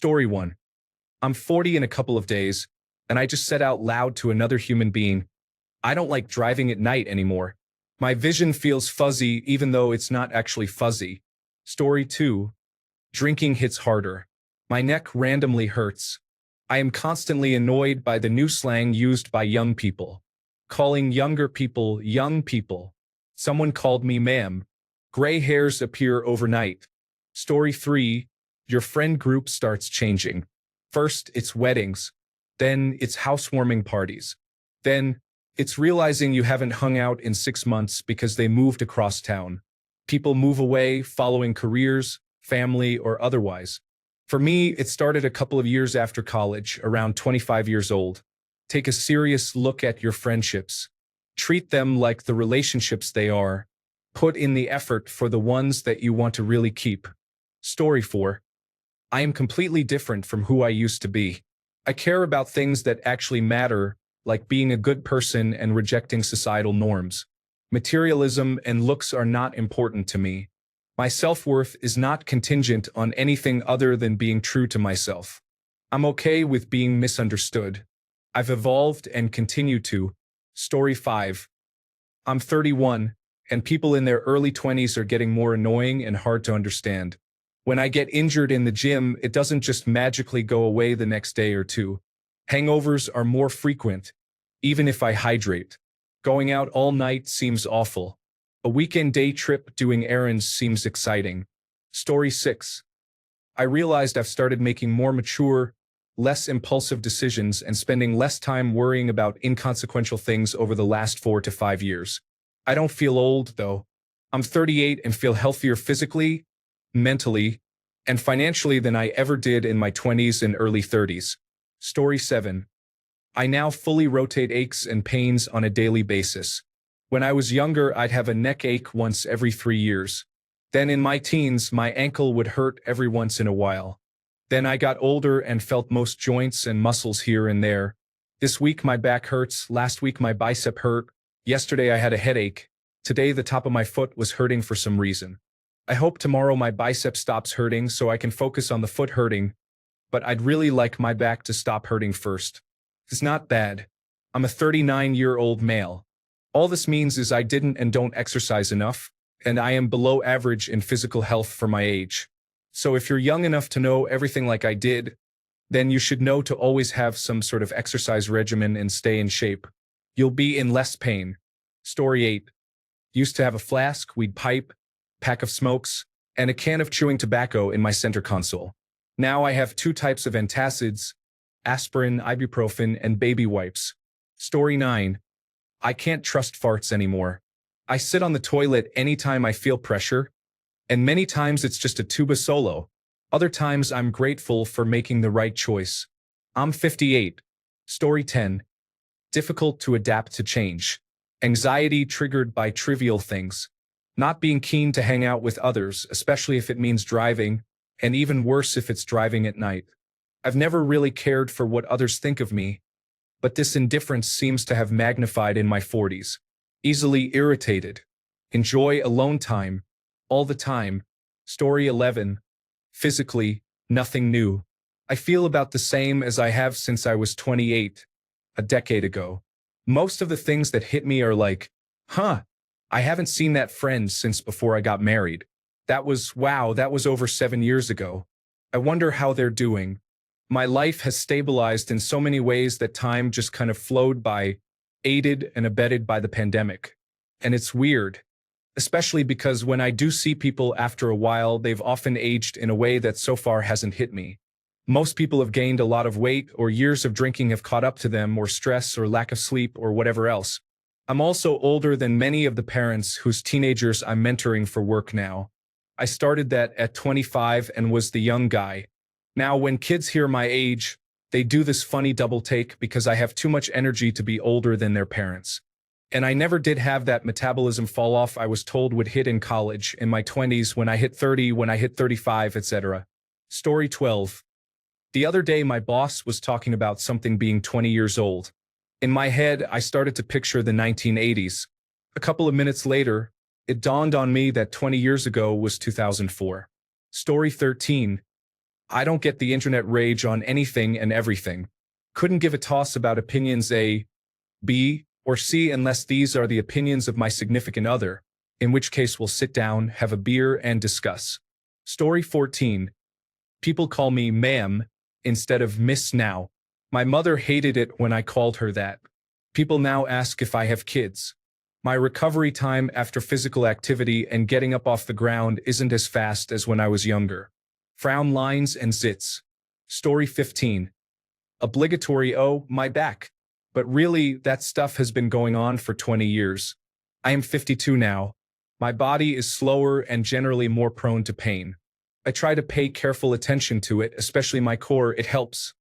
Story 1. I'm 40 in a couple of days, and I just said out loud to another human being, I don't like driving at night anymore. My vision feels fuzzy even though it's not actually fuzzy. Story 2. Drinking hits harder. My neck randomly hurts. I am constantly annoyed by the new slang used by young people. Calling younger people young people. Someone called me ma'am. Gray hairs appear overnight. Story 3. Your friend group starts changing. First, it's weddings. Then, it's housewarming parties. Then, it's realizing you haven't hung out in 6 months because they moved across town. People move away, following careers, family, or otherwise. For me, it started a couple of years after college, around 25 years old. Take a serious look at your friendships. Treat them like the relationships they are. Put in the effort for the ones that you want to really keep. Story 4. I am completely different from who I used to be. I care about things that actually matter, like being a good person and rejecting societal norms. Materialism and looks are not important to me. My self-worth is not contingent on anything other than being true to myself. I'm okay with being misunderstood. I've evolved and continue to. Story 5. I'm 31, and people in their early 20s are getting more annoying and hard to understand. When I get injured in the gym, it doesn't just magically go away the next day or two. Hangovers are more frequent, even if I hydrate. Going out all night seems awful. A weekend day trip doing errands seems exciting. Story 6. I realized I've started making more mature, less impulsive decisions and spending less time worrying about inconsequential things over the last 4 to 5 years. I don't feel old, though. I'm 38 and feel healthier physically, mentally, and financially than I ever did in my 20s and early 30s. Story 7. I now fully rotate aches and pains on a daily basis. When I was younger, I'd have a neck ache once every 3 years. Then in my teens, my ankle would hurt every once in a while. Then I got older and felt most joints and muscles here and there. This week my back hurts, last week my bicep hurt, yesterday I had a headache, today the top of my foot was hurting for some reason. I hope tomorrow my bicep stops hurting so I can focus on the foot hurting, but I'd really like my back to stop hurting first. It's not bad. I'm a 39-year-old male. All this means is I didn't and don't exercise enough, and I am below average in physical health for my age. So if you're young enough to know everything like I did, then you should know to always have some sort of exercise regimen and stay in shape. You'll be in less pain. Story 8. Used to have a flask, weed pipe, pack of smokes, and a can of chewing tobacco in my center console. Now I have 2 types of antacids, aspirin, ibuprofen, and baby wipes. Story 9. I can't trust farts anymore. I sit on the toilet anytime I feel pressure, and many times it's just a tuba solo. Other times I'm grateful for making the right choice. I'm 58. Story 10. Difficult to adapt to change. Anxiety triggered by trivial things. Not being keen to hang out with others, especially if it means driving, and even worse if it's driving at night. I've never really cared for what others think of me, but this indifference seems to have magnified in my 40s. Easily irritated. Enjoy alone time. All the time. Story 11. Physically, nothing new. I feel about the same as I have since I was 28, a decade ago. Most of the things that hit me are like, I haven't seen that friend since before I got married. That was over 7 years ago. I wonder how they're doing. My life has stabilized in so many ways that time just kind of flowed by, aided and abetted by the pandemic. And it's weird, especially because when I do see people after a while, they've often aged in a way that so far hasn't hit me. Most people have gained a lot of weight, or years of drinking have caught up to them, or stress or lack of sleep or whatever else. I'm also older than many of the parents whose teenagers I'm mentoring for work now. I started that at 25 and was the young guy. Now, when kids hear my age, they do this funny double take because I have too much energy to be older than their parents. And I never did have that metabolism fall off I was told would hit in college, in my 20s, when I hit 30, when I hit 35, etc. Story 12. The other day, my boss was talking about something being 20 years old. In my head, I started to picture the 1980s. A couple of minutes later, it dawned on me that 20 years ago was 2004. Story 13. I don't get the internet rage on anything and everything. Couldn't give a toss about opinions A, B, or C unless these are the opinions of my significant other, in which case we'll sit down, have a beer, and discuss. Story 14. People call me ma'am instead of miss now. My mother hated it when I called her that. People now ask if I have kids. My recovery time after physical activity and getting up off the ground isn't as fast as when I was younger. Frown lines and zits. Story 15. Obligatory oh, my back. But really, that stuff has been going on for 20 years. I am 52 now. My body is slower and generally more prone to pain. I try to pay careful attention to it, especially my core, it helps.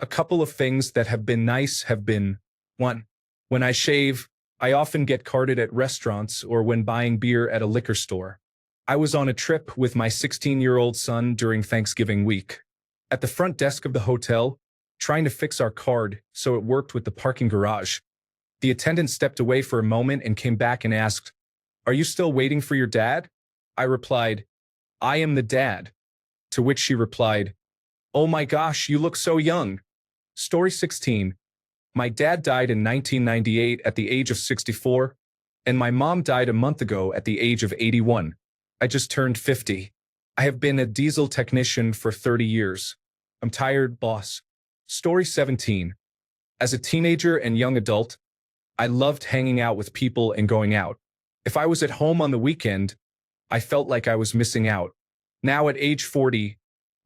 A couple of things that have been nice have been: 1. When I shave, I often get carded at restaurants or when buying beer at a liquor store. I was on a trip with my 16-year-old son during Thanksgiving week. At the front desk of the hotel, trying to fix our card so it worked with the parking garage. The attendant stepped away for a moment and came back and asked, "Are you still waiting for your dad?" I replied, "I am the dad." To which she replied, "Oh my gosh, you look so young." Story 16. My dad died in 1998 at the age of 64, and my mom died a month ago at the age of 81. I just turned 50. I have been a diesel technician for 30 years. I'm tired, boss. Story 17. As a teenager and young adult, I loved hanging out with people and going out. If I was at home on the weekend, I felt like I was missing out. Now at age 40,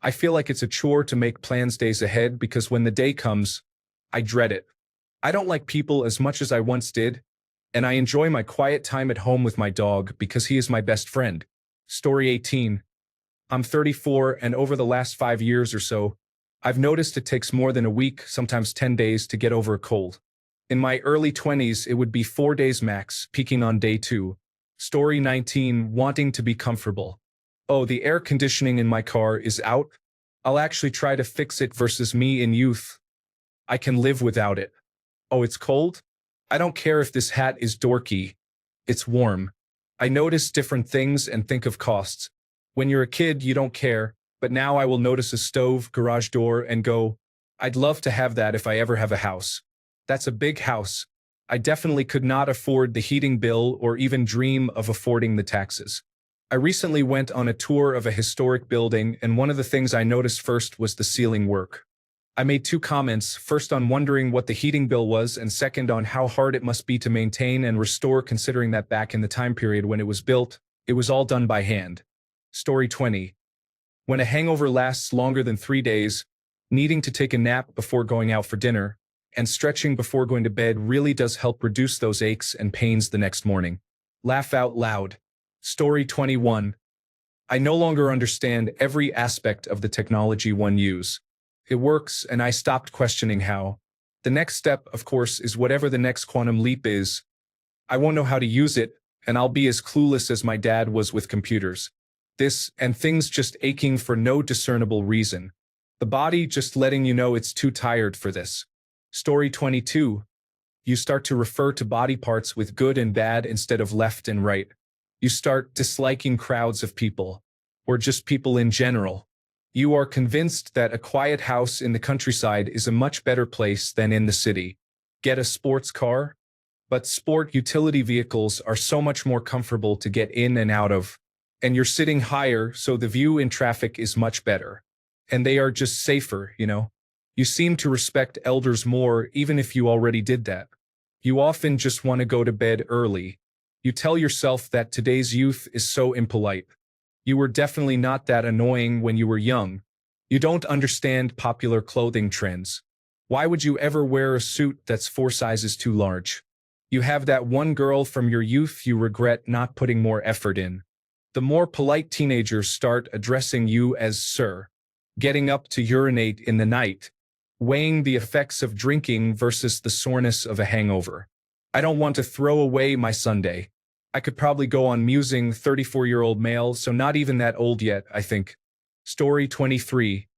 I feel like it's a chore to make plans days ahead because when the day comes, I dread it. I don't like people as much as I once did, and I enjoy my quiet time at home with my dog because he is my best friend. Story 18. I'm 34, and over the last 5 years or so, I've noticed it takes more than a week, sometimes 10 days, to get over a cold. In my early 20s, it would be 4 days max, peaking on day 2. Story 19. Wanting to be comfortable. Oh, the air conditioning in my car is out. I'll actually try to fix it versus me in youth. I can live without it. Oh, it's cold? I don't care if this hat is dorky. It's warm. I notice different things and think of costs. When you're a kid, you don't care, but now I will notice a stove, garage door, and go, I'd love to have that if I ever have a house. That's a big house. I definitely could not afford the heating bill or even dream of affording the taxes. I recently went on a tour of a historic building, and one of the things I noticed first was the ceiling work. I made 2 comments, first on wondering what the heating bill was, and second on how hard it must be to maintain and restore, considering that back in the time period when it was built, it was all done by hand. Story 20. When a hangover lasts longer than 3 days, needing to take a nap before going out for dinner, and stretching before going to bed really does help reduce those aches and pains the next morning. Laugh out loud. Story 21. I no longer understand every aspect of the technology one uses. It works, and I stopped questioning how. The next step, of course, is whatever the next quantum leap is. I won't know how to use it, and I'll be as clueless as my dad was with computers. This, and things just aching for no discernible reason. The body just letting you know it's too tired for this. Story 22. You start to refer to body parts with good and bad instead of left and right. You start disliking crowds of people, or just people in general. You are convinced that a quiet house in the countryside is a much better place than in the city. Get a sports car? But sport utility vehicles are so much more comfortable to get in and out of. And you're sitting higher, so the view in traffic is much better. And they are just safer, you know? You seem to respect elders more, even if you already did that. You often just want to go to bed early. You tell yourself that today's youth is so impolite. You were definitely not that annoying when you were young. You don't understand popular clothing trends. Why would you ever wear a suit that's 4 sizes too large? You have that one girl from your youth you regret not putting more effort in. The more polite teenagers start addressing you as sir, getting up to urinate in the night, weighing the effects of drinking versus the soreness of a hangover. I don't want to throw away my Sunday. I could probably go on musing 34-year-old male, so not even that old yet, I think. Story 23.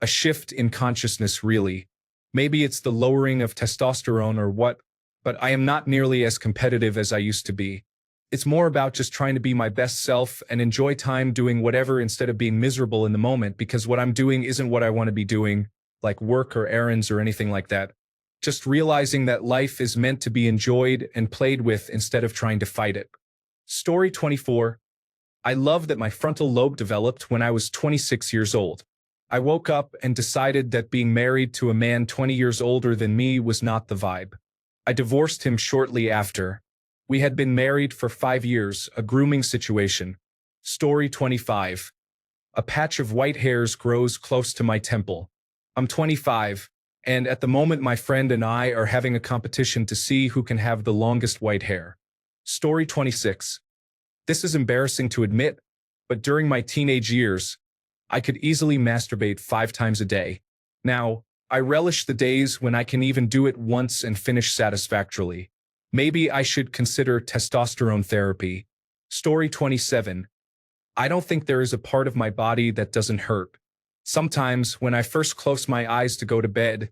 A shift in consciousness, really. Maybe it's the lowering of testosterone or what, but I am not nearly as competitive as I used to be. It's more about just trying to be my best self and enjoy time doing whatever instead of being miserable in the moment because what I'm doing isn't what I want to be doing, like work or errands or anything like that. Just realizing that life is meant to be enjoyed and played with instead of trying to fight it. Story 24. I love that my frontal lobe developed when I was 26 years old. I woke up and decided that being married to a man 20 years older than me was not the vibe. I divorced him shortly after. We had been married for 5 years, a grooming situation. Story 25. A patch of white hairs grows close to my temple. I'm 25, and at the moment my friend and I are having a competition to see who can have the longest white hair. Story 26. This is embarrassing to admit, but during my teenage years, I could easily masturbate 5 times a day. Now, I relish the days when I can even do it once and finish satisfactorily. Maybe I should consider testosterone therapy. Story 27. I don't think there is a part of my body that doesn't hurt. Sometimes, when I first close my eyes to go to bed,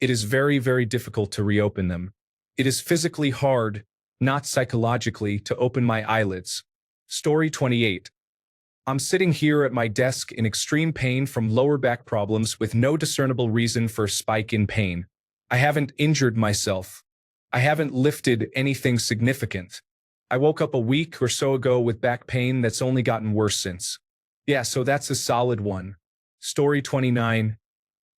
it is very, very difficult to reopen them. It is physically hard, not psychologically, to open my eyelids. Story 28. I'm sitting here at my desk in extreme pain from lower back problems with no discernible reason for a spike in pain. I haven't injured myself. I haven't lifted anything significant. I woke up a week or so ago with back pain that's only gotten worse since. Yeah, so that's a solid one. Story 29.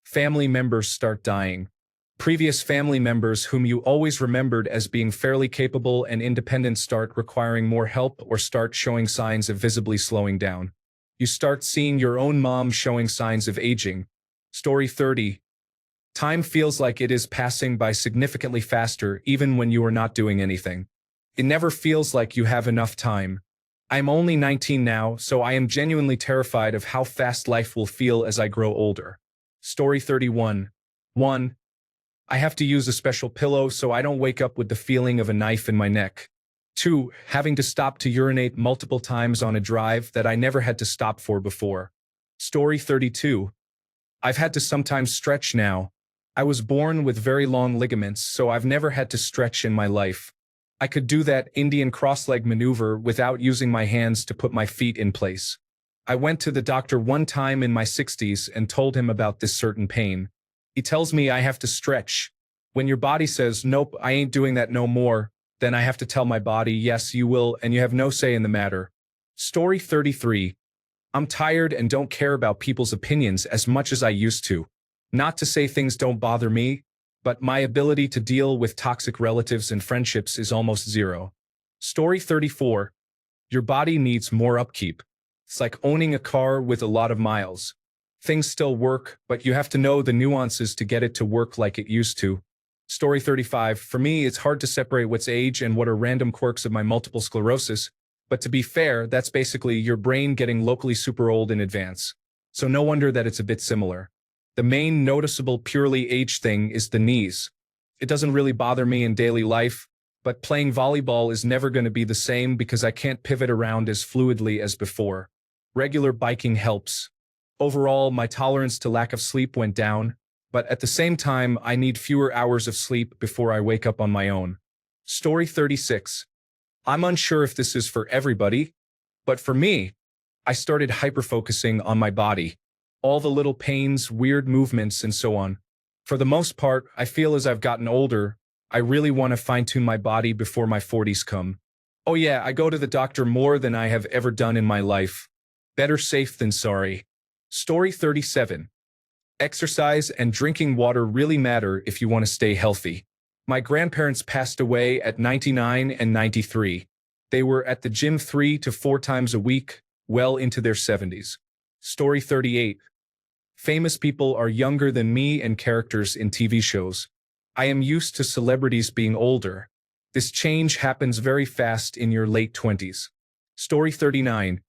Family members start dying. Previous family members whom you always remembered as being fairly capable and independent start requiring more help or start showing signs of visibly slowing down. You start seeing your own mom showing signs of aging. Story 30. Time feels like it is passing by significantly faster even when you are not doing anything. It never feels like you have enough time. I'm only 19 now, so I am genuinely terrified of how fast life will feel as I grow older. Story 31. 1. I have to use a special pillow so I don't wake up with the feeling of a knife in my neck. 2. Having to stop to urinate multiple times on a drive that I never had to stop for before. Story 32. I've had to sometimes stretch now. I was born with very long ligaments, so I've never had to stretch in my life. I could do that Indian cross-leg maneuver without using my hands to put my feet in place. I went to the doctor one time in my 60s and told him about this certain pain. He tells me I have to stretch. When your body says, nope, I ain't doing that no more, then I have to tell my body, yes, you will, and you have no say in the matter. Story 33. I'm tired and don't care about people's opinions as much as I used to. Not to say things don't bother me, but my ability to deal with toxic relatives and friendships is almost zero. Story 34. Your body needs more upkeep. It's like owning a car with a lot of miles. Things still work, but you have to know the nuances to get it to work like it used to. Story 35. For me, it's hard to separate what's age and what are random quirks of my multiple sclerosis, but to be fair, that's basically your brain getting locally super old in advance. So no wonder that it's a bit similar. The main noticeable purely age thing is the knees. It doesn't really bother me in daily life, but playing volleyball is never going to be the same because I can't pivot around as fluidly as before. Regular biking helps. Overall, my tolerance to lack of sleep went down, but at the same time, I need fewer hours of sleep before I wake up on my own. Story 36. I'm unsure if this is for everybody, but for me, I started hyper-focusing on my body. All the little pains, weird movements, and so on. For the most part, I feel as I've gotten older, I really want to fine-tune my body before my 40s come. Oh yeah, I go to the doctor more than I have ever done in my life. Better safe than sorry. Story 37. Exercise and drinking water really matter if you want to stay healthy. My grandparents passed away at 99 and 93. They were at the gym 3 to 4 times a week, well into their 70s. Story 38. Famous people are younger than me and characters in TV shows. I am used to celebrities being older. This change happens very fast in your late 20s. Story 39.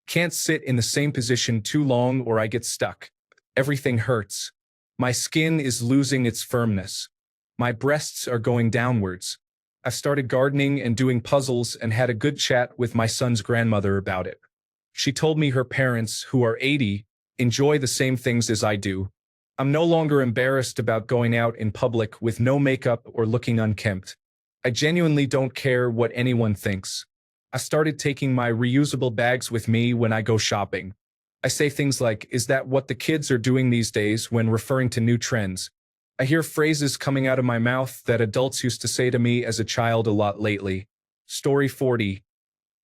Can't sit in the same position too long or I get stuck. Everything hurts. My skin is losing its firmness. My breasts are going downwards. I've started gardening and doing puzzles and had a good chat with my son's grandmother about it. She told me her parents, who are 80, enjoy the same things as I do. I'm no longer embarrassed about going out in public with no makeup or looking unkempt. I genuinely don't care what anyone thinks. I started taking my reusable bags with me when I go shopping. I say things like, is that what the kids are doing these days when referring to new trends? I hear phrases coming out of my mouth that adults used to say to me as a child a lot lately. Story 40.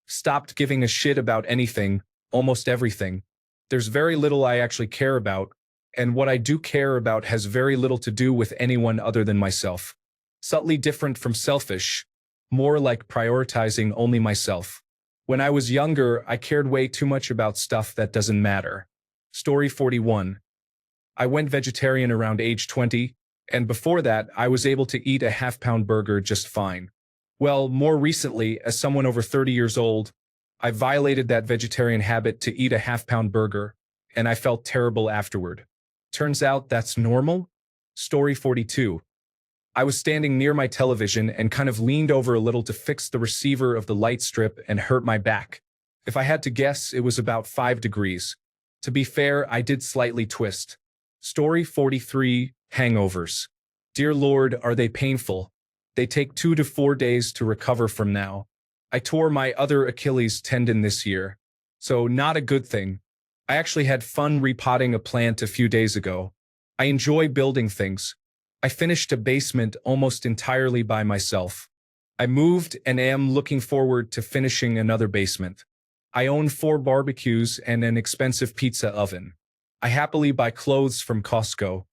Stopped giving a shit about anything, almost everything. There's very little I actually care about, and what I do care about has very little to do with anyone other than myself. Subtly different from selfish, more like prioritizing only myself. When I was younger, I cared way too much about stuff that doesn't matter. Story 41. I went vegetarian around age 20, and before that, I was able to eat a half-pound burger just fine. Well, more recently, as someone over 30 years old, I violated that vegetarian habit to eat a half-pound burger, and I felt terrible afterward. Turns out that's normal? Story 42. I was standing near my television and kind of leaned over a little to fix the receiver of the light strip and hurt my back. If I had to guess, it was about 5 degrees. To be fair, I did slightly twist. Story 43, hangovers. Dear Lord, are they painful? They take 2 to 4 days to recover from now. I tore my other Achilles tendon this year, so not a good thing. I actually had fun repotting a plant a few days ago. I enjoy building things. I finished a basement almost entirely by myself. I moved and am looking forward to finishing another basement. I own 4 barbecues and an expensive pizza oven. I happily buy clothes from Costco.